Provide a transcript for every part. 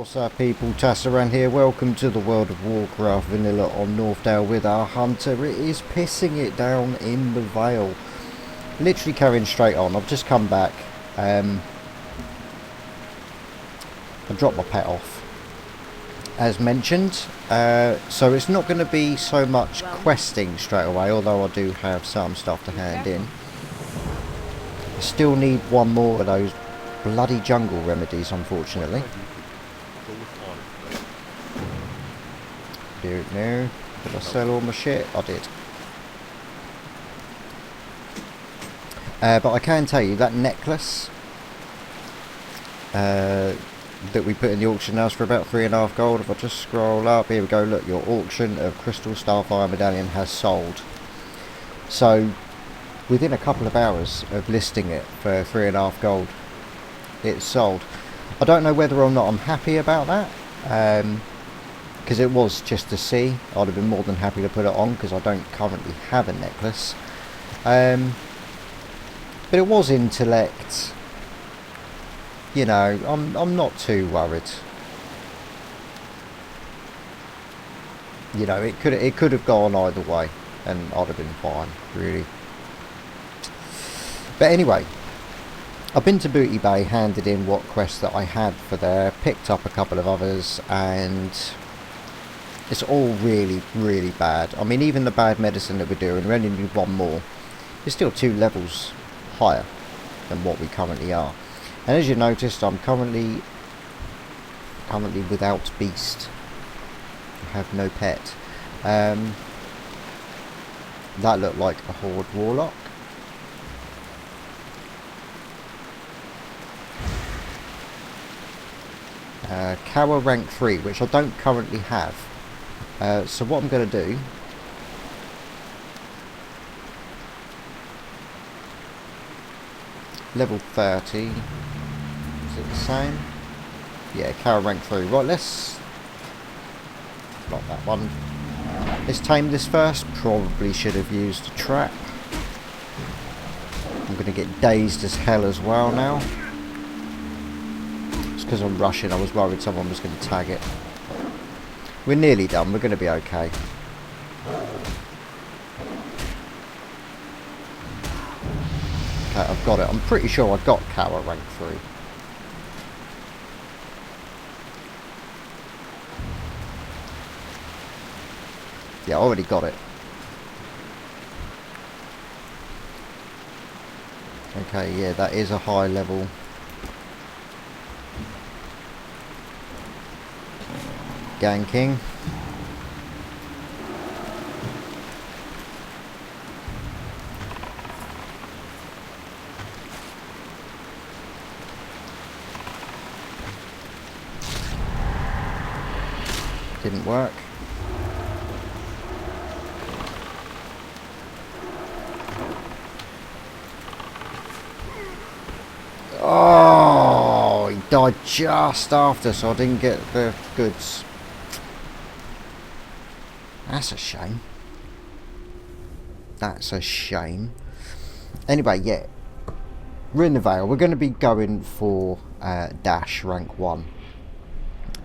What's up people, Tasaran here, welcome to the World of Warcraft Vanilla on Northdale with our hunter. It is pissing it down in the Vale. Literally carrying straight on. I've just come back. I dropped my pet off, as mentioned. So it's not going to be so much questing straight away, although I do have some stuff to hand in. I still need one more of those bloody jungle remedies, unfortunately. Don't know. Did I sell all my shit? I did. But I can tell you that necklace that we put in the auction house for about 3.5 gold. If I just scroll up, here we go. Look, your auction of Crystal Starfire Medallion has sold. So within a couple of hours of listing it for 3.5 gold, it's sold. I don't know whether or not I'm happy about that. Because it was just to see. I'd have been more than happy to put it on because I don't currently have a necklace. But it was intellect. You know, I'm not too worried. You know, it could have gone either way, and I'd have been fine, really. But anyway, I've been to Booty Bay, handed in what quests that I had for there, picked up a couple of others, and it's all really, really bad. I mean, even the bad medicine that we're doing, we only need one more. It's still 2 levels higher than what we currently are. And as you noticed, I'm currently without beast. I have no pet. That looked like a Horde Warlock. Cower rank 3, which I don't currently have. So what I'm going to do, level 30, is it the same? Yeah, Cower rank 3. Right, let's block that one. Let's tame this first. Probably should have used a trap. I'm going to get dazed as hell as well now. It's because I'm rushing. I was worried someone was going to tag it. We're nearly done, we're going to be okay. Okay, I've got it. I'm pretty sure I've got Cower rank 3. Yeah, I already got it. Okay, yeah, that is a high level. Ganking. Didn't work. Oh, he died just after, so I didn't get the goods. That's a shame. That's a shame. Anyway, yeah. We're in the Vale. We're going to be going for Dash rank 1.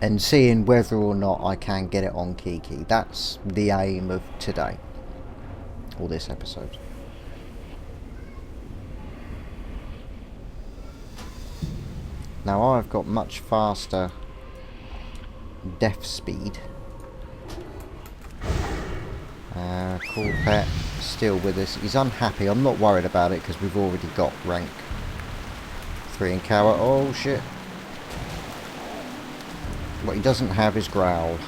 And seeing whether or not I can get it on Kiki. That's the aim of today. Or this episode. Now I've got much faster death speed. Cool pet, still with us. He's unhappy. I'm not worried about it because we've already got rank 3 in Cower. Oh shit. What he doesn't have is Growl.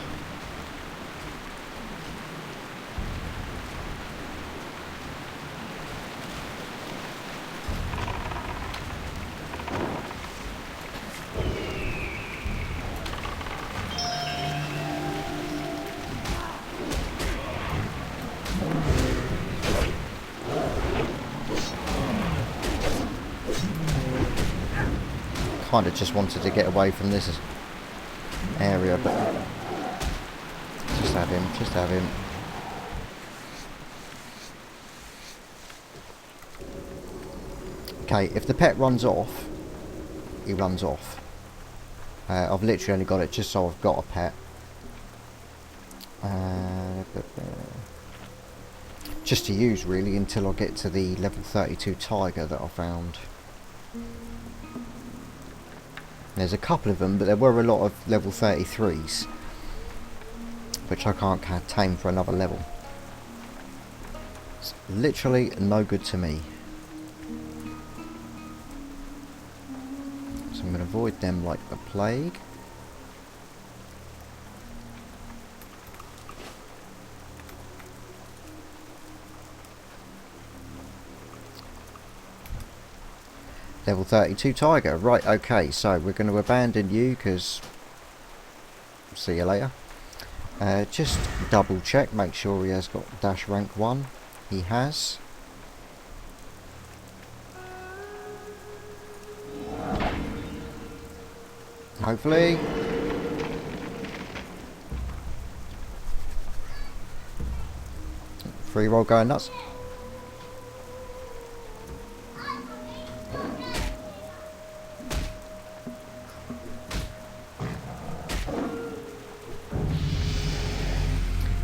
Kind of just wanted to get away from this area, but just have him. Okay, if the pet runs off, he runs off. I've literally only got it just so I've got a pet. Just to use really until I get to the level 32 tiger that I found. There's a couple of them, but there were a lot of level 33s, which I can't tame for another level. It's literally no good to me. So I'm going to avoid them like the plague. Level 32 tiger. Right, okay, so we're going to abandon you because... see you later. Just double check, make sure he has got dash rank 1. He has. Hopefully. Free roll going nuts.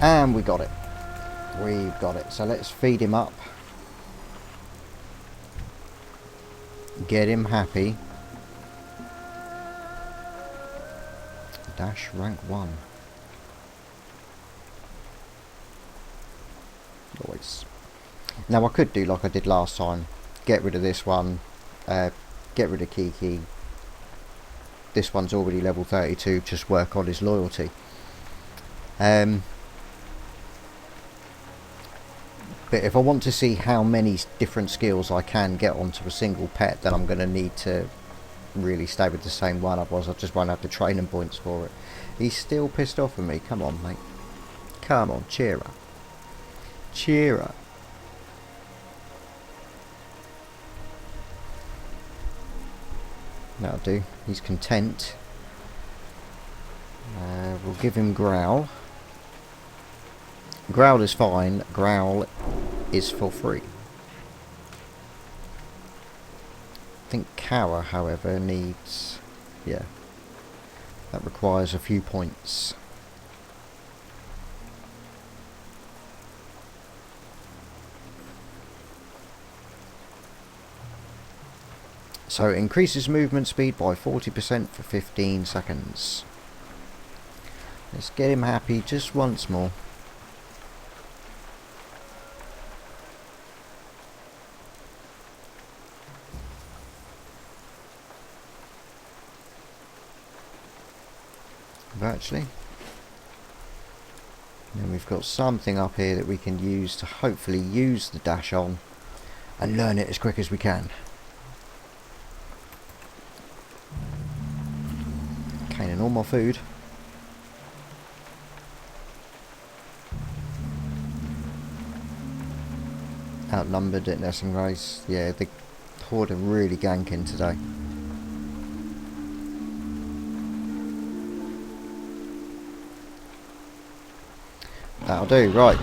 And we got it. We've got it. So let's feed him up. Get him happy. Dash rank 1. Nice. Now I could do like I did last time. Get rid of this one. Get rid of Kiki. This one's already level 32. Just work on his loyalty. But if I want to see how many different skills I can get onto a single pet, then I'm going to need to really stay with the same one, otherwise I just won't have the training points for it. He's still pissed off with me. Come on, mate. Come on, cheer up. Cheer up. That'll do. He's content. We'll give him Growl. Growl is fine. Growl is for free. I think Cower, however, needs... yeah. That requires a few points. So it increases movement speed by 40% for 15 seconds. Let's get him happy just once more. Actually, then we've got something up here that we can use to hopefully use the dash on and learn it as quick as we can. Okay, and all my food. Outnumbered at Nessing Race. Yeah, the horde are really ganking today. That'll do, right.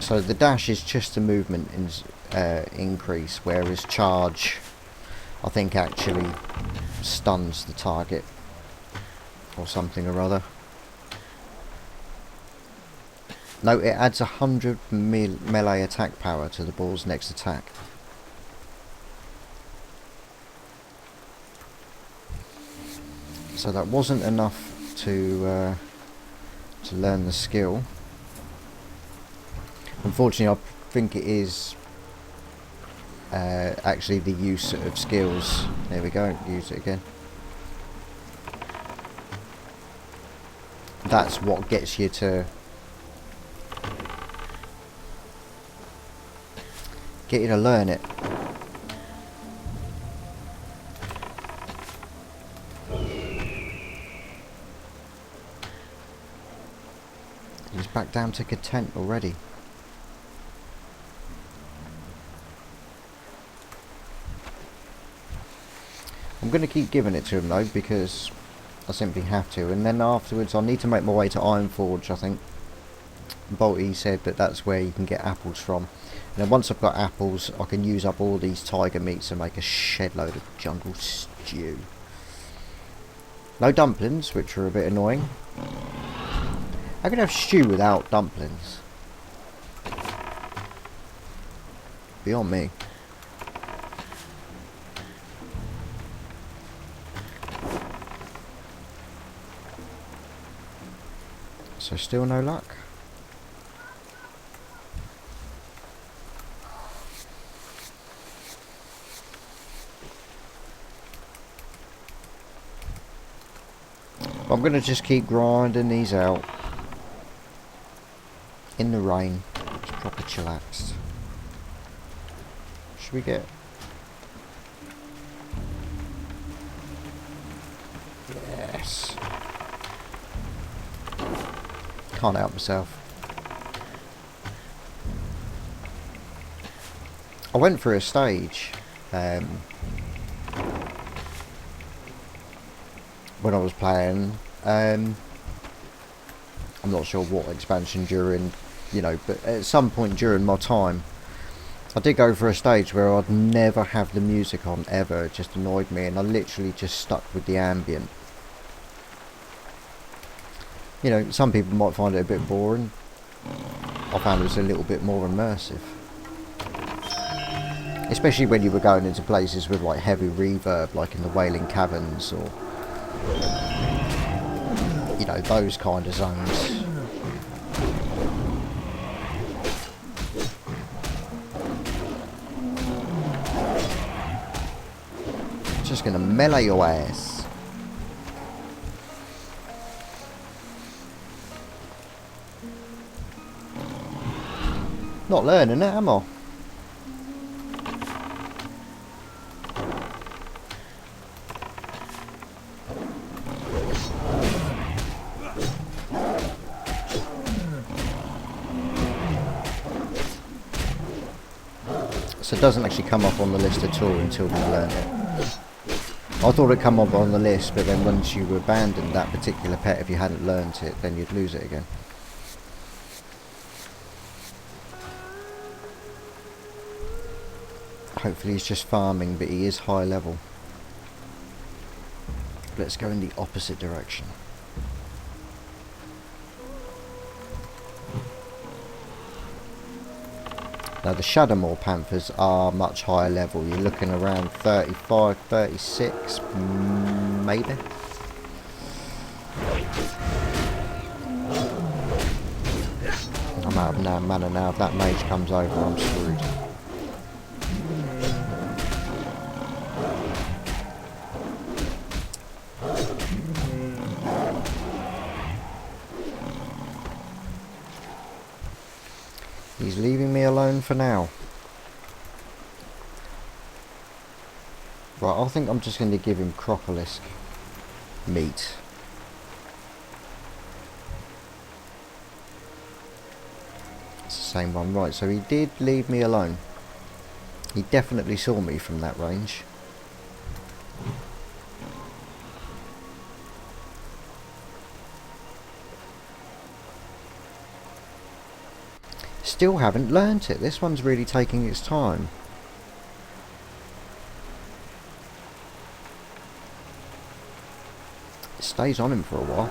So the dash is just a movement increase, whereas charge, I think, actually stuns the target or something or other. No, it adds 100 melee attack power to the ball's next attack. So that wasn't enough to learn the skill. Unfortunately, I think it is actually the use of skills. There we go, use it again. That's what gets you to learn it. He's back down to content already. I'm going to keep giving it to him though, because I simply have to, and then afterwards I need to make my way to Ironforge. I think Bolty said that that's where you can get apples from, And then once I've got apples, I can use up all these tiger meats and make a shed load of jungle stew. No dumplings, which are a bit annoying. I can have stew without dumplings. Beyond me. So still no luck. I'm going to just keep grinding these out in the rain. It's proper chillaxed. Should we get... Yes. Can't help myself. I went through a stage when I was playing, I'm not sure what expansion during, you know, but at some point during my time, I did go for a stage where I'd never have the music on ever. It just annoyed me, and I literally just stuck with the ambient. You know, some people might find it a bit boring. I found it was a little bit more immersive. Especially when you were going into places with like heavy reverb, like in the Wailing Caverns, or you know, those kind of zones. Just gonna melee your ass. Not learning it, am I? So it doesn't actually come up on the list at all until you learn it. I thought it'd come up on the list, but then once you abandoned that particular pet, if you hadn't learnt it, then you'd lose it again. Hopefully he's just farming, but he is high level. Let's go in the opposite direction. Now the Shadowmoor Panthers are much higher level. You're looking around 35, 36, maybe. I'm out of mana now. If that mage comes over, I'm screwed. He's leaving me alone for now. Right, I think I'm just going to give him Crocolisk meat. It's the same one, right, so he did leave me alone. He definitely saw me from that range. Still haven't learnt it. This one's really taking its time. It stays on him for a while.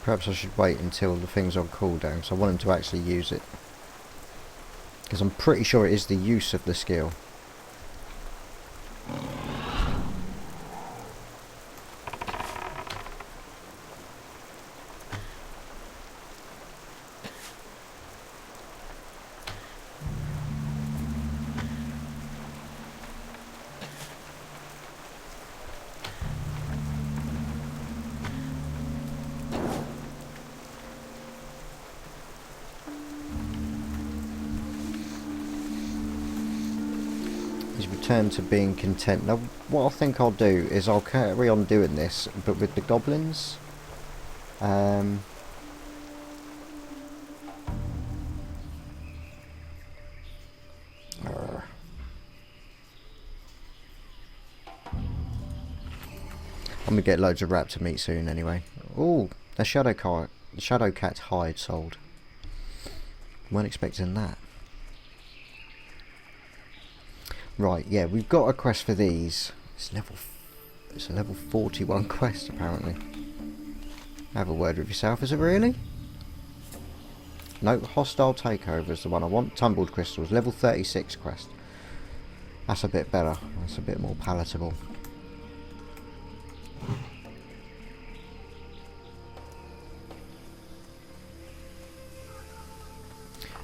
Perhaps I should wait until the thing's on cooldown, so I want him to actually use it. Because I'm pretty sure it is the use of the skill. return to being content. Now, what I think I'll do is I'll carry on doing this, but with the goblins. I'm gonna get loads of raptor meat soon anyway. Oh, the shadow cat hide sold. Weren't expecting that. Right, yeah, we've got a quest for these. It's a level 41 quest apparently. Have a word with yourself, is it really? No, hostile takeover is the one I want. Tumbled crystals, level 36 quest. That's a bit better. That's a bit more palatable.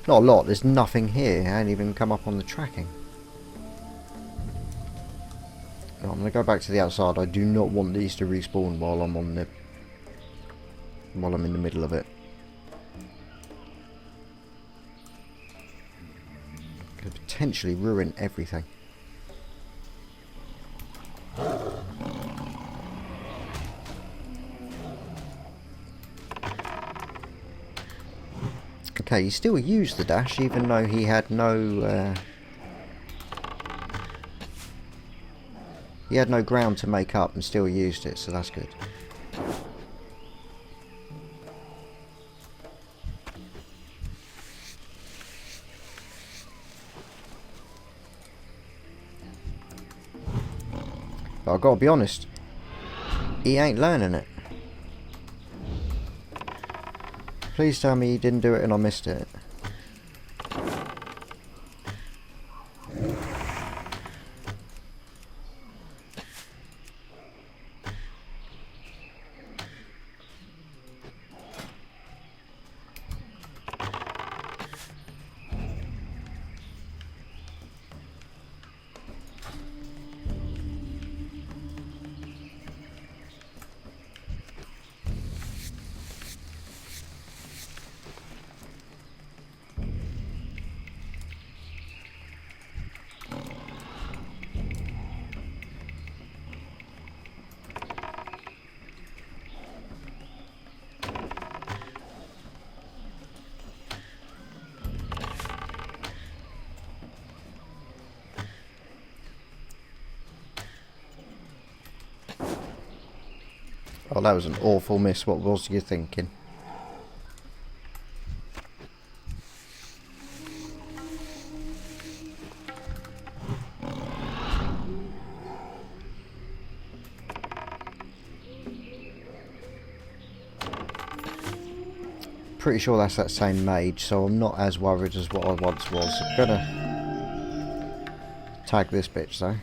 Not a lot, there's nothing here. I ain't even come up on the tracking. I'm going to go back to the outside. I do not want these to respawn while I'm in the middle of it. Could potentially ruin everything. Okay, he still used the dash even though he had no ground to make up, and still used it, so that's good. But I've got to be honest, he ain't learning it. Please tell me he didn't do it and I missed it. Oh, that was an awful miss. What was you thinking? Pretty sure that's that same mage, so I'm not as worried as what I once was. I'm gonna tag this bitch though.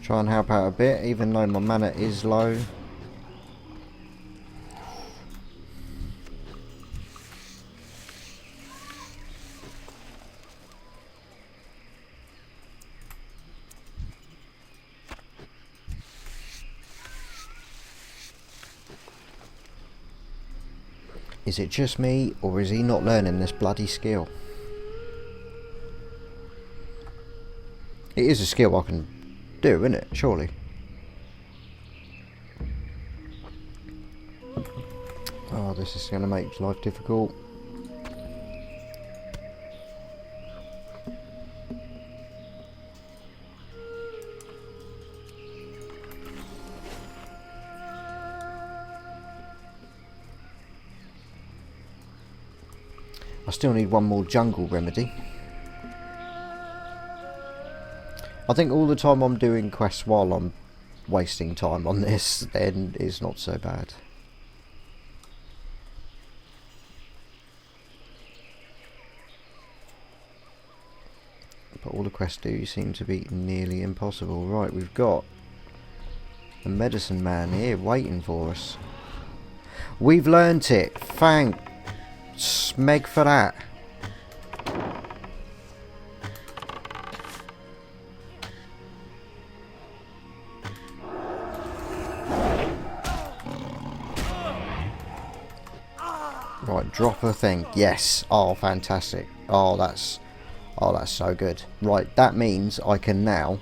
Try and help out a bit, even though my mana is low. Is it just me, or is he not learning this bloody skill? It is a skill I can do, isn't it? Surely. Oh, this is going to make life difficult. I still need one more jungle remedy. I think all the time I'm doing quests while I'm wasting time on this, then it's not so bad. But all the quests do seem to be nearly impossible. Right, we've got a medicine man here waiting for us. We've learnt it. Thank Smeg for that. Right, drop a thing. Yes. Oh, fantastic. Oh, that's so good. Right, that means I can now...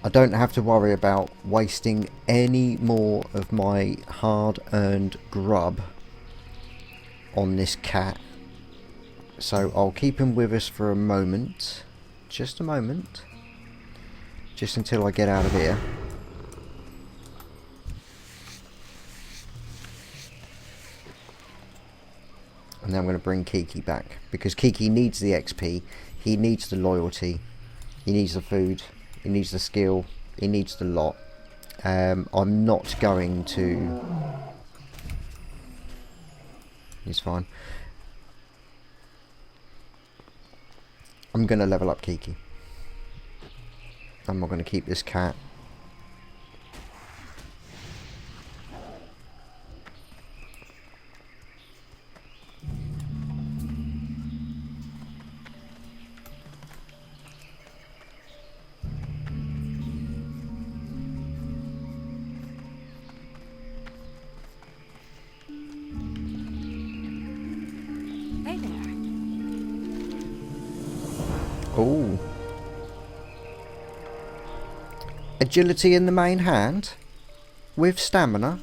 I don't have to worry about wasting any more of my hard-earned grub on this cat. So I'll keep him with us for a moment. Just a moment. Just until I get out of here. And then I'm going to bring Kiki back. Because Kiki needs the XP. He needs the loyalty. He needs the food. He needs the skill. He needs the lot. I'm not going to... He's fine. I'm going to level up Kiki. I'm not going to keep this cat. Oh. Agility in the main hand with stamina.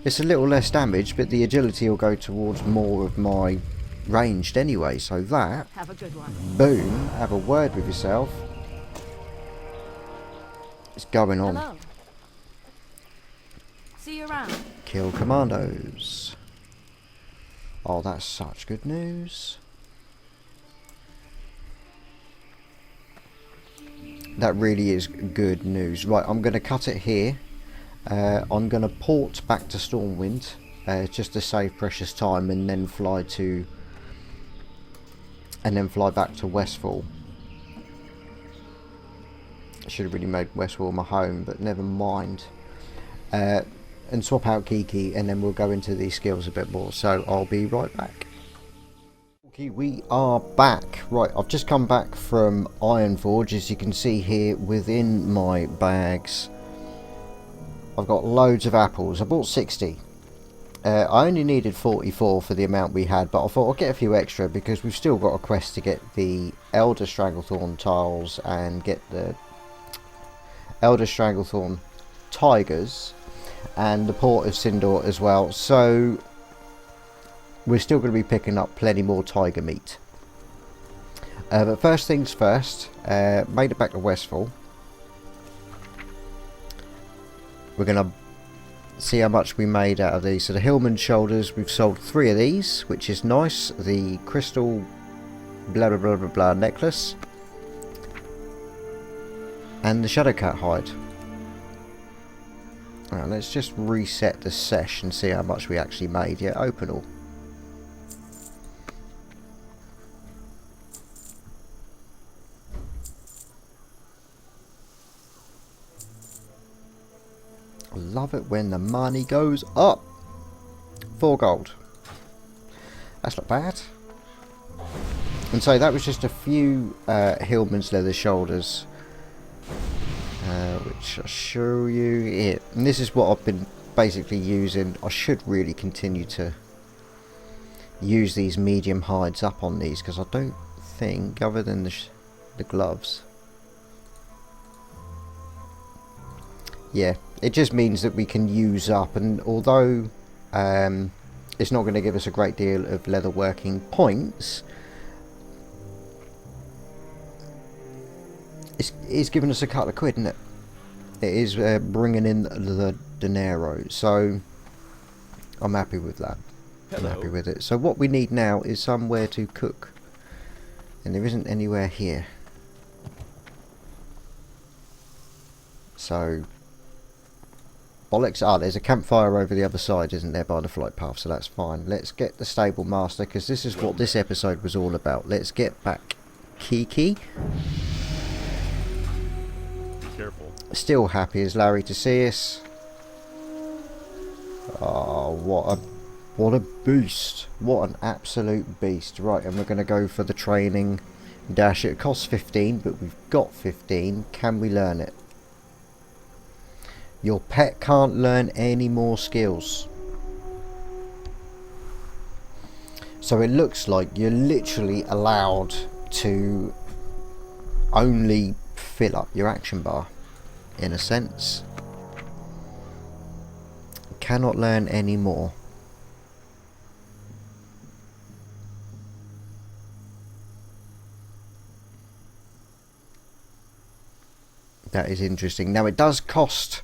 It's a little less damage, but the agility will go towards more of my ranged anyway. So that, have a good one. Boom, have a word with yourself. It's going on. Hello. See you around. Kill commandos. Oh, that's such good news. That really is good news. Right, I'm going to cut it here. I'm going to port back to Stormwind just to save precious time, and then fly back to Westfall. I should have really made Westfall my home, but never mind. And swap out Kiki, and then we'll go into these skills a bit more. So I'll be right back. Okay, we are back. Right, I've just come back from Ironforge, as you can see here within my bags. I've got loads of apples. I bought 60. I only needed 44 for the amount we had, but I thought I'll get a few extra because we've still got a quest to get the Elder Stranglethorn tiles and get the Elder Stranglethorn tigers and the Port of Sindor as well. So we're still going to be picking up plenty more tiger meat. But first things first, made it back to Westfall. We're going to see how much we made out of these. So the Hillman's shoulders, we've sold 3 of these, which is nice. The crystal blah blah blah blah blah necklace. And the Shadowcat hide. Now let's just reset the sesh and see how much we actually made. Yeah, open all. I love it when the money goes up. 4 gold. That's not bad. And so that was just a few Hillman's leather shoulders, which I'll show you here. And this is what I've been basically using. I should really continue to use these medium hides up on these, because I don't think, other than the gloves, yeah, it just means that we can use up, and although it's not going to give us a great deal of leather working points, it's giving us a couple of quid, isn't it? It is bringing in the dinero, so I'm happy with that. I'm happy with it. So what we need now is somewhere to cook, and there isn't anywhere here. So bollocks. Ah, there's a campfire over the other side, isn't there, by the flight path, so that's fine. Let's get the stable master, because this is what this episode was all about. Let's get back Kiki. Be careful. Still happy as Larry to see us. Oh, what a beast. What an absolute beast. Right, and we're going to go for the training dash. It costs 15, but we've got 15. Can we learn it? Your pet can't learn any more skills. So it looks like you're literally allowed to only fill up your action bar, in a sense. Cannot learn any more. That is interesting. Now it does cost.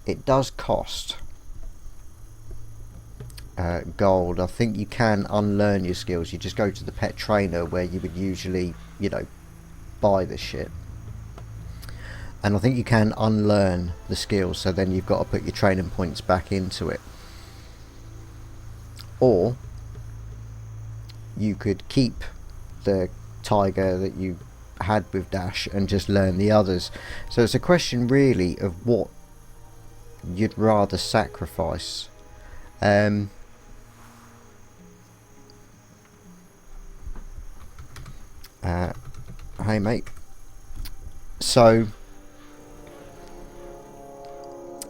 It does cost gold. I think you can unlearn your skills. You just go to the pet trainer where you would usually, you know, buy this shit. And I think you can unlearn the skills, so then you've got to put your training points back into it. Or you could keep the tiger that you had with Dash and just learn the others. So it's a question really of what you'd rather sacrifice. Hey mate. So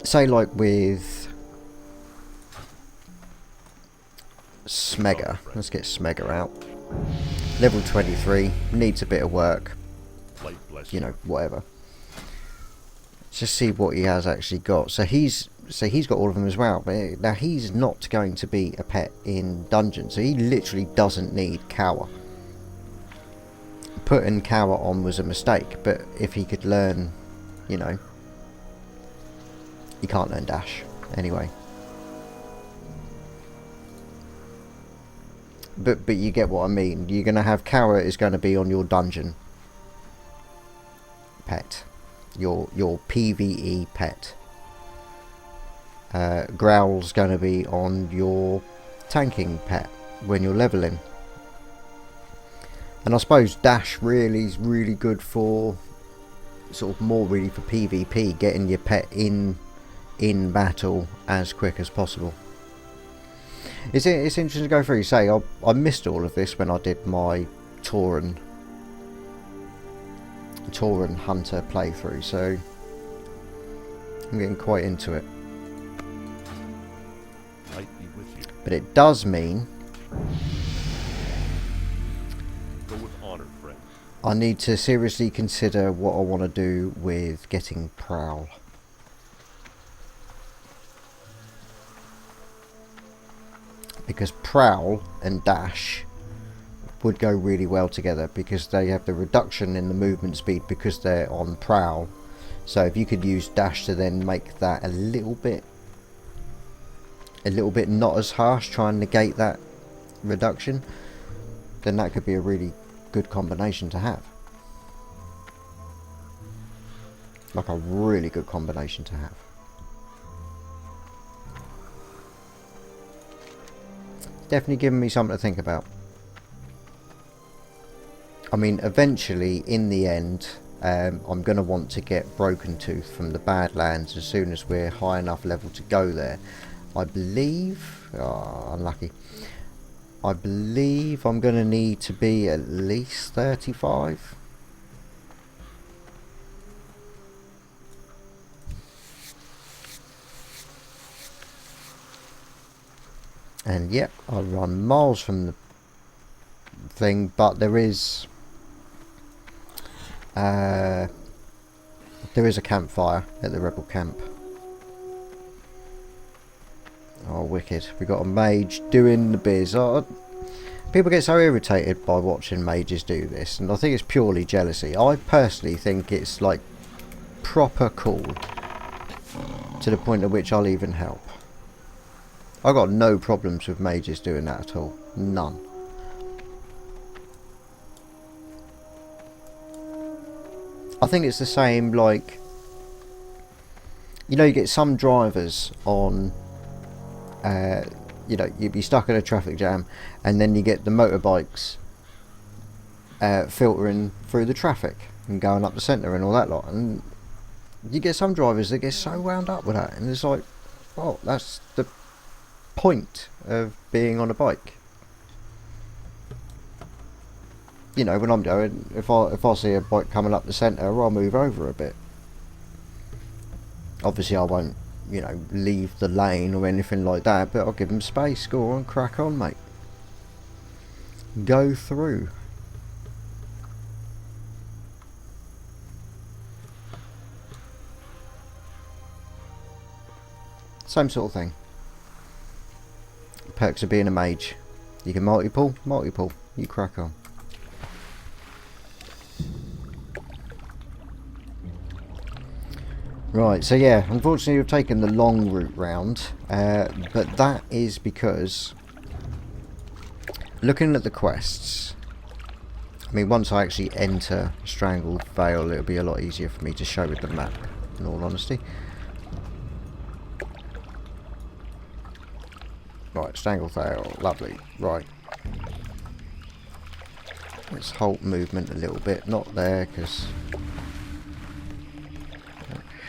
say like with Smegger, let's get Smegger out. Level 23, needs a bit of work, you know, whatever. Let's just see what he has actually got. So he's got all of them as well, but now he's not going to be a pet in dungeon, so he literally doesn't need Cower. Putting Cower on was a mistake, but if he could learn, you know, he can't learn Dash anyway. But you get what I mean. You're going to have Cower is going to be on your dungeon pet, your PvE pet. Growl's going to be on your tanking pet when you're leveling. And I suppose Dash really is really good for sort of more really for PvP, getting your pet in battle as quick as possible. It's interesting to go through. Say I missed all of this when I did my Tasaran Hunter playthrough, so I'm getting quite into it. Might be with you. But it does mean Go with honor, friend. I need to seriously consider what I want to do with getting Prowl. Because Prowl and Dash would go really well together, because they have the reduction in the movement speed because they're on Prowl. So if you could use Dash to then make that a little bit not as harsh, try and negate that reduction, then that could be a really good combination to have. Like a really good combination to have. Definitely giving me something to think about. I mean, eventually, in the end, I'm going to want to get Broken Tooth from the Badlands as soon as we're high enough level to go there. I believe... Oh, unlucky. I believe I'm going to need to be at least 35. And yep, I run miles from the thing, but there is a campfire at the rebel camp. Oh, wicked. We got a mage doing the biz. Oh, people get so irritated by watching mages do this, and I think it's purely jealousy. I personally think it's like proper cool, to the point at which I'll even help. I got no problems with mages doing that at all. None. I think it's the same, like, you know, you get some drivers on, you know, you'd be stuck in a traffic jam, and then you get the motorbikes filtering through the traffic and going up the centre and all that lot, and you get some drivers that get so wound up with that, and it's like, well, that's the point of being on a bike. You know, when I'm doing, if I see a bike coming up the centre, I'll move over a bit. Obviously I won't, you know, leave the lane or anything like that, but I'll give him space. Go on, crack on, mate. Go through. Same sort of thing. Perks of being a mage. You can multi-pull, you crack on. Right, so yeah, unfortunately we've taken the long route round, but that is because, looking at the quests, I mean, once I actually enter Stranglethorn Vale, it'll be a lot easier for me to show with the map, in all honesty. Right, Stranglethorn Vale, lovely. Right. Let's halt movement a little bit, not there, because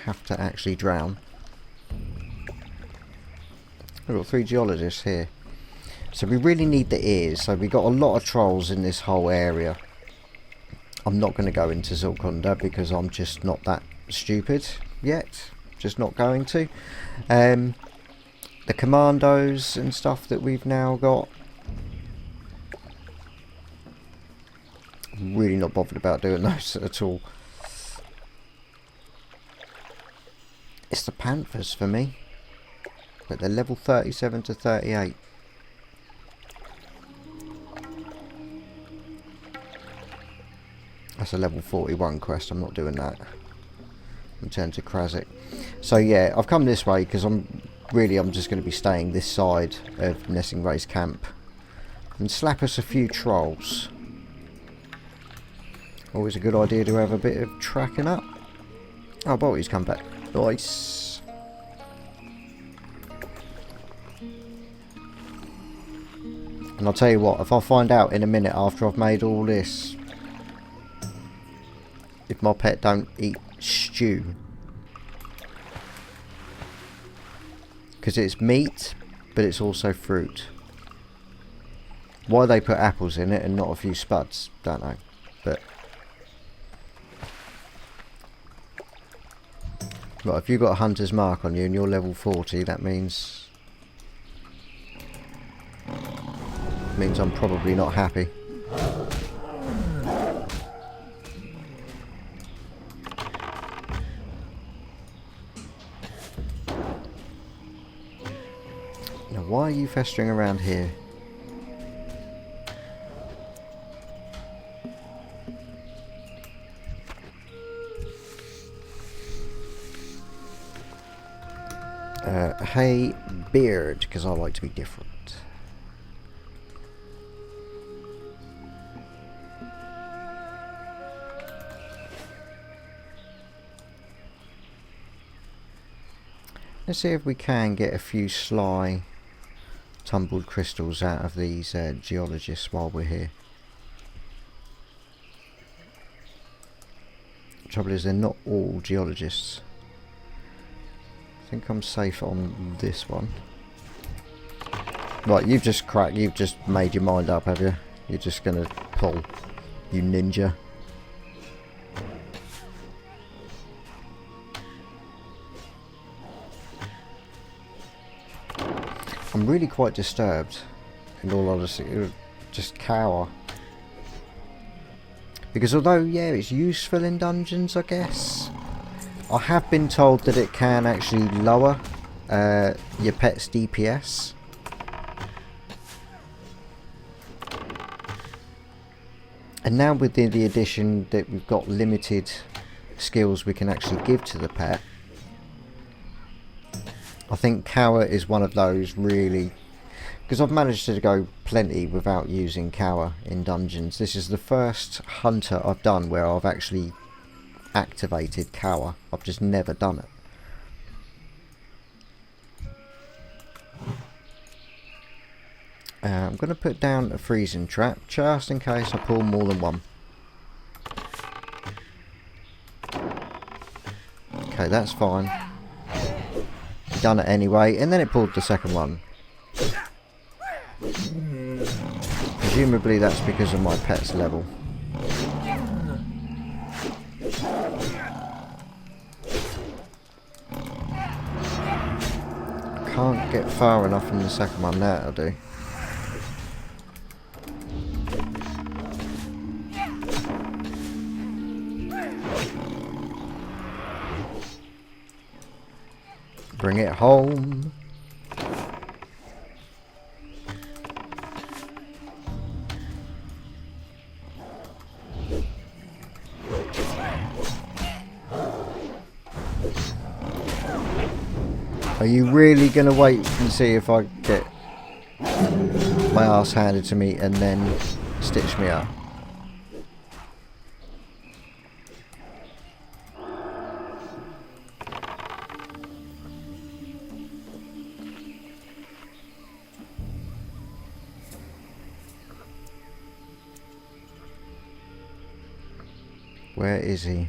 have to actually drown. We've got 3 geologists here, so we really need the ears. So we got a lot of trolls in this whole area. I'm not going to go into Zulkonda because I'm just not that stupid yet, just not going to. The commandos and stuff that we've now got, really not bothered about doing those at all. It's the panthers for me, but they're level 37 to 38. That's a level 41 quest. I'm not doing that. I'm turning to Krasik. So yeah, I've come this way because I'm just going to be staying this side of Nessing Ray's camp and slap us a few trolls. Always a good idea to have a bit of tracking up. Oh, Bolty's come back. Nice. And I'll tell you what, if I find out in a minute after I've made all this, if my pet don't eat stew, because it's meat but it's also fruit. Why they put apples in it and not a few spuds, don't know, but right, if you've got a hunter's mark on you and you're level 40, that means I'm probably not happy. Now why are you festering around here? Hey beard, because I like to be different. Let's see if we can get a few sly tumbled crystals out of these geologists while we're here. The trouble is they're not all geologists. I think I'm safe on this one. Right, you've just made your mind up, have you? You're just gonna pull, you ninja. I'm really quite disturbed, in all honesty. It would just cower. Because although, yeah, it's useful in dungeons, I guess, I have been told that it can actually lower your pet's DPS. And now with the addition that we've got limited skills we can actually give to the pet, I think Cower is one of those really, because I've managed to go plenty without using Cower in dungeons. This is the first hunter I've done where I've actually activated Cower. I've just never done it. I'm going to put down a freezing trap just in case I pull more than one. Okay, that's fine. Done it anyway, and then it pulled the second one. Presumably that's because of my pet's level. get far enough in the second one, that'll do. Bring it home. Are you really going to wait and see if I get my ass handed to me and then stitch me up? Where is he?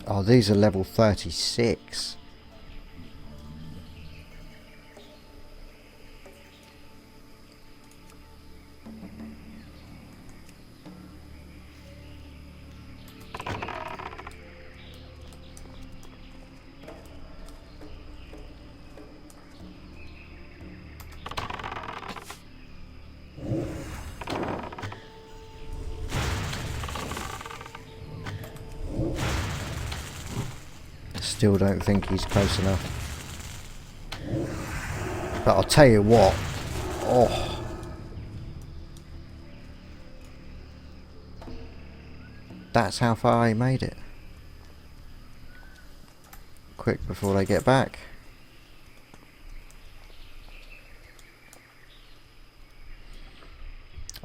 Oh, these are level 36. Still don't think he's close enough. But I'll tell you what. Oh. That's how far he made it. Quick before they get back.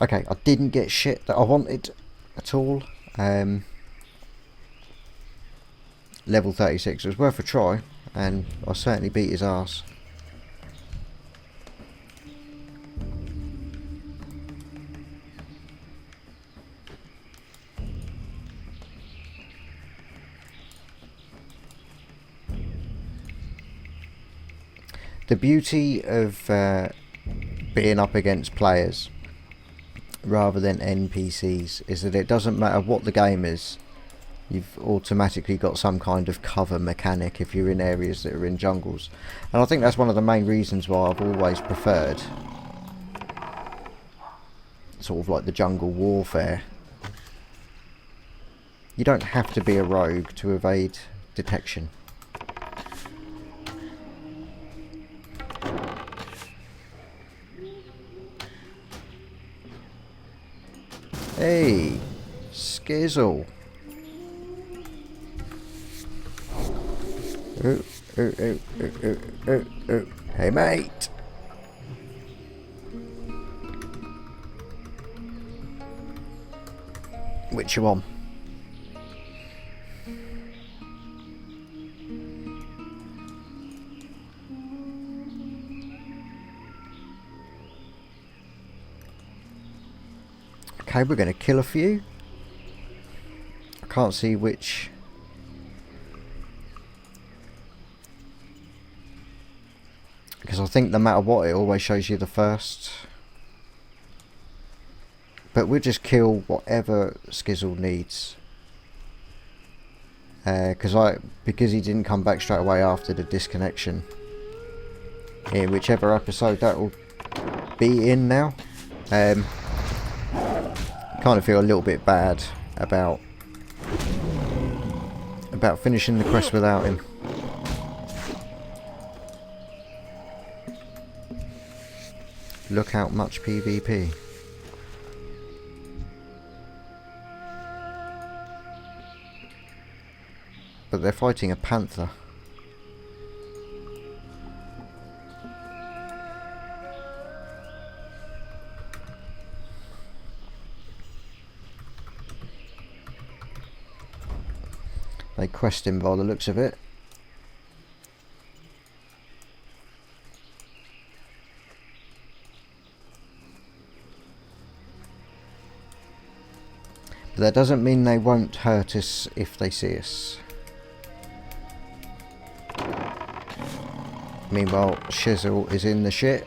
Okay, I didn't get shit that I wanted at all. Level 36 was worth a try, and I certainly beat his ass. The beauty of being up against players rather than NPCs is that it doesn't matter what the game is. You've automatically got some kind of cover mechanic if you're in areas that are in jungles. And I think that's one of the main reasons why I've always preferred sort of like the jungle warfare. You don't have to be a rogue to evade detection. Hey, Skizzle. Hey, mate. Which you on? Okay, we're going to kill a few. I can't see which. Because I think no matter what, it always shows you the first. But we'll just kill whatever Skizzle needs. Because he didn't come back straight away after the disconnection. In whichever episode that will be in now. Kind of feel a little bit bad about finishing the quest without him. Look out, much PvP. But they're fighting a panther. They quest him by the looks of it. But that doesn't mean they won't hurt us if they see us. Meanwhile, Shizzle is in the shit.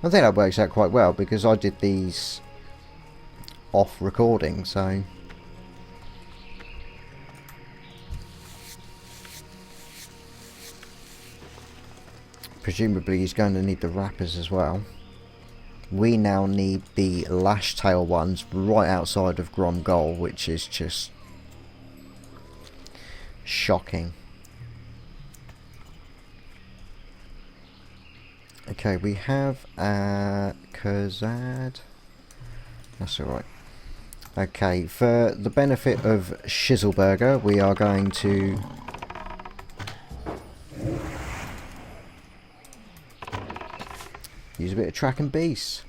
I think that works out quite well because I did these off recording, so presumably he's going to need the wrappers as well. We now need the lash tail ones right outside of Grom Goal, which is just shocking. Okay, we have Kurzad. That's alright. Okay, for the benefit of Shizzleburger, we are going to use a bit of track and beast.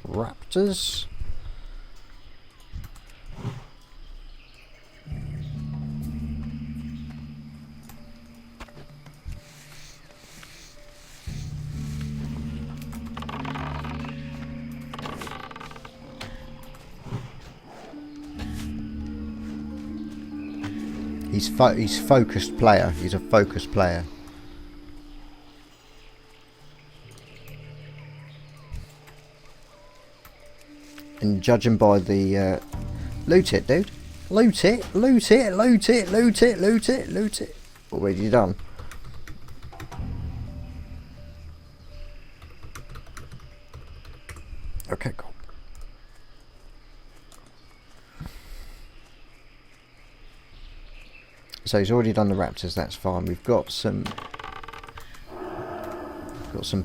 Raptors. He's focused player. He's a focused player. And judging by the loot it, dude. Loot it, loot it, loot it, loot it, loot it, loot it. Already done. Okay, cool. So he's already done the raptors, that's fine. We've got some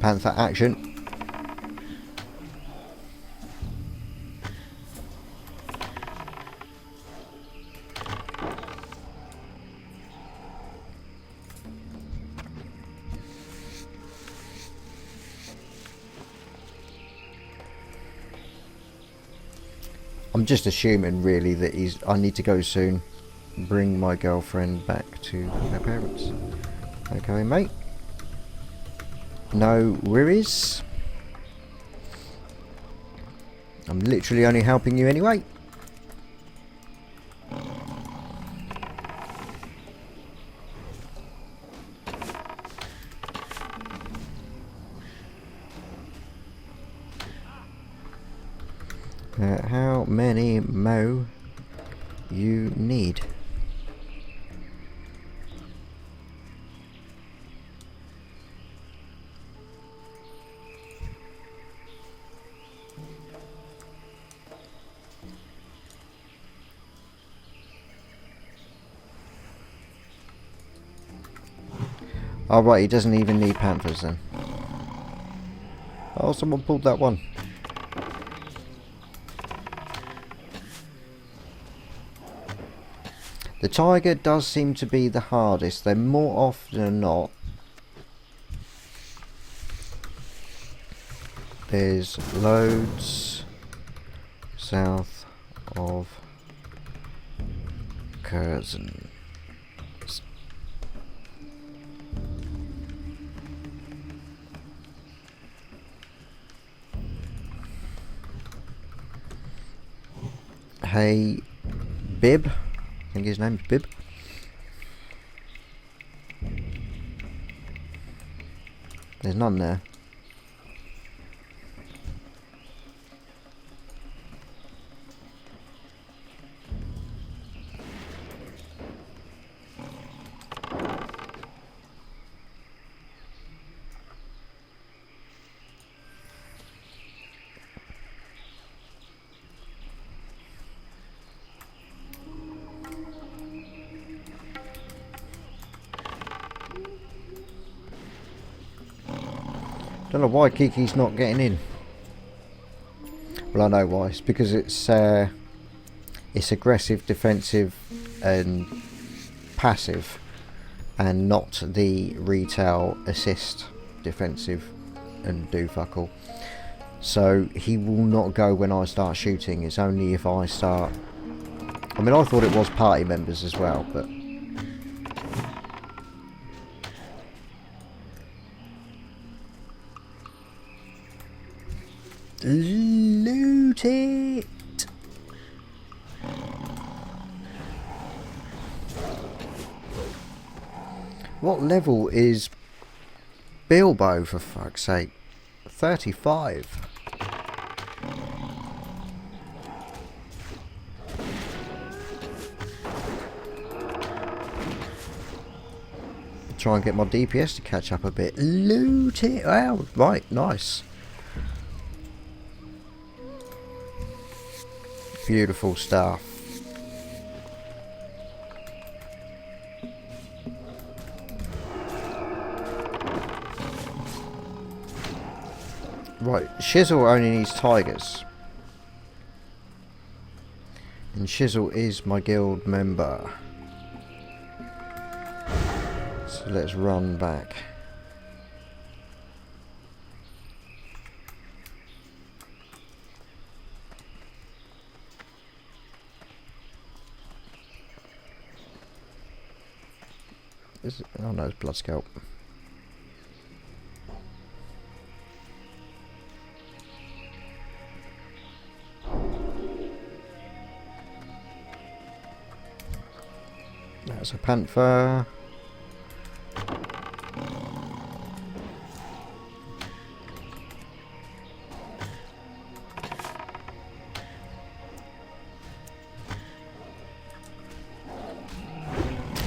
panther action. I'm just assuming really that I need to go soon. Bring my girlfriend back to her parents. Okay, mate. No worries. I'm literally only helping you anyway. How many mo you need? Oh right, he doesn't even need panthers then. Oh, someone pulled that one. The tiger does seem to be the hardest. They're more often than not. There's loads south of Curzon. Hey, Bib. I think his name's Bib. There's none there. Don't know why Kiki's not getting in. Well, I know why. It's because it's aggressive, defensive, and passive, and not the retail assist defensive and do fuck all. So he will not go when I start shooting. It's only if I start. I mean, I thought it was party members as well, but loot it. What level is Bilbo, for fuck's sake? 35. Try and get my DPS to catch up a bit. Loot it. Wow, right, nice. Beautiful stuff. Right, Shizzle only needs tigers. And Shizzle is my guild member. So let's run back. Oh no, it's Blood Scalp. That's a panther.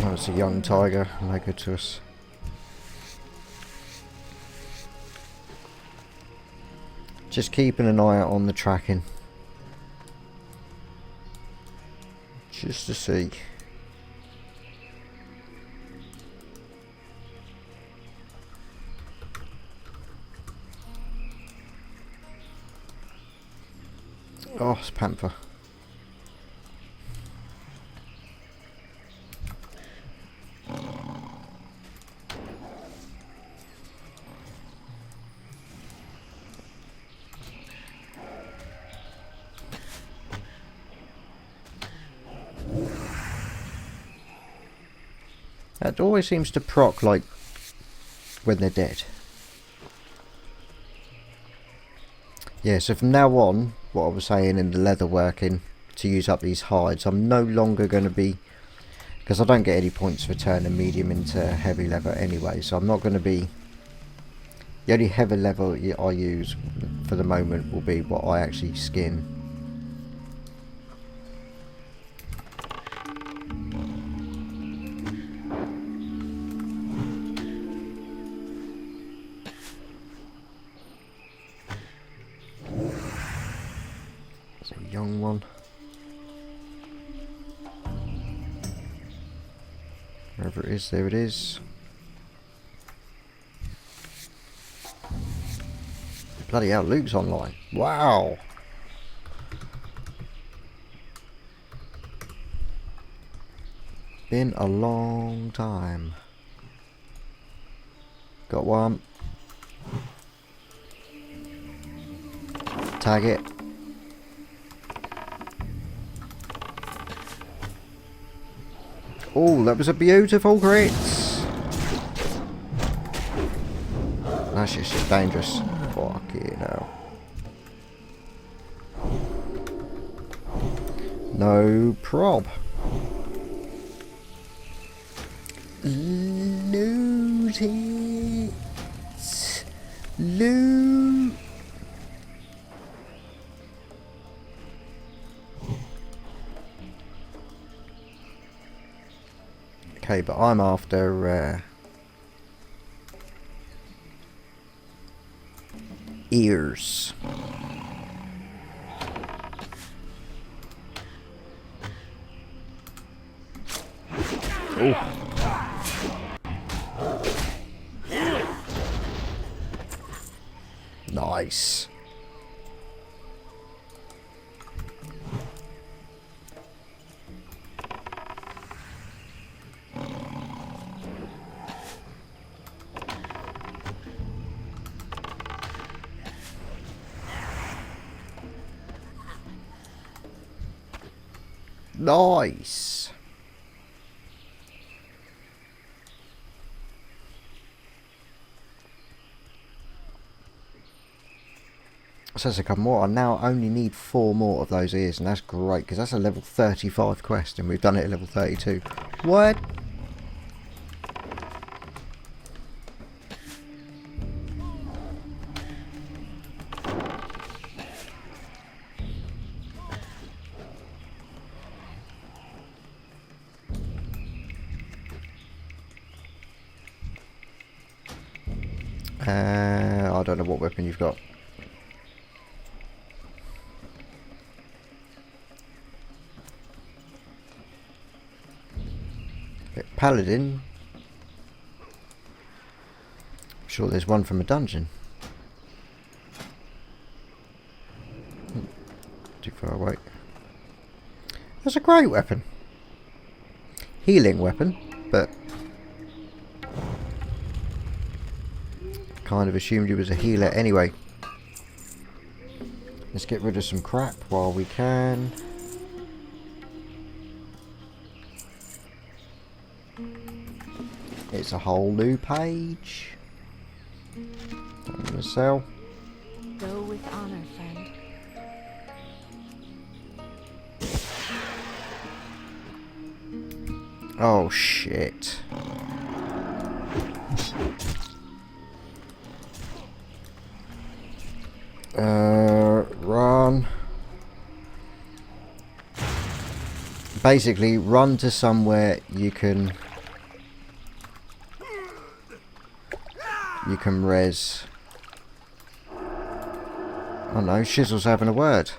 Oh, it's a young tiger. No good to us. Just keeping an eye out on the tracking. Just to see. Oh, it's panther. That always seems to proc like when they're dead. Yeah, so from now on, what I was saying in the leather working, to use up these hides, I'm no longer going to be, because I don't get any points for turning medium into heavy leather anyway, so I'm not going to be, the only heavy leather I use for the moment will be what I actually skin. Young one. Wherever it is, there it is. Bloody hell, Luke's online. Wow. Been a long time. Got one. Tag it. Oh, that was a beautiful crit. That's just dangerous. Fucking hell. No prob. Loot it. Loot. Okay, but I'm after ears. Oh. Nice. Nice. So there's a couple more. I now only need 4 more of those ears, and that's great because that's a level 35 quest, and we've done it at level 32. What? I don't know what weapon you've got. Paladin. I'm sure there's one from a dungeon. Too far away. That's a great weapon. Healing weapon, but kind of assumed he was a healer anyway. Let's get rid of some crap while we can. It's a whole new page. I'm gonna sell. Go with honor, friend. Oh shit. Run. Basically, run to somewhere you can res. Oh no, Shizzle's having a word.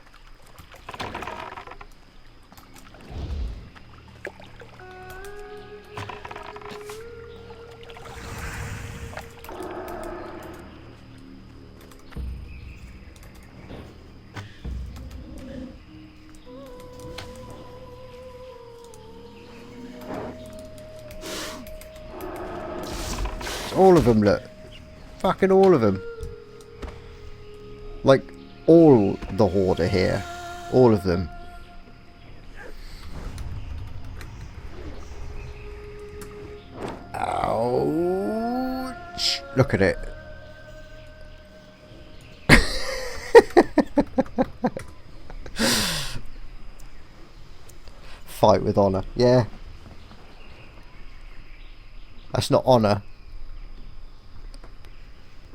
All of them, look. Fucking all of them. Like, all the horde are here. All of them. Ouch. Look at it. Fight with honor. Yeah. That's not honor.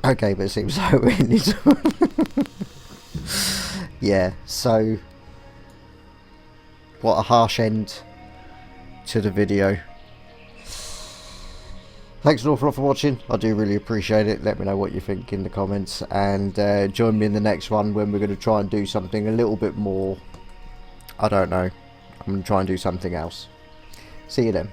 Okay, but it seems like we need to. Yeah, so what a harsh end to the video. Thanks an awful lot for watching. I do really appreciate it. Let me know what you think in the comments, and join me in the next one when we're going to try and do something a little bit more. I don't know. I'm going to try and do something else. See you then.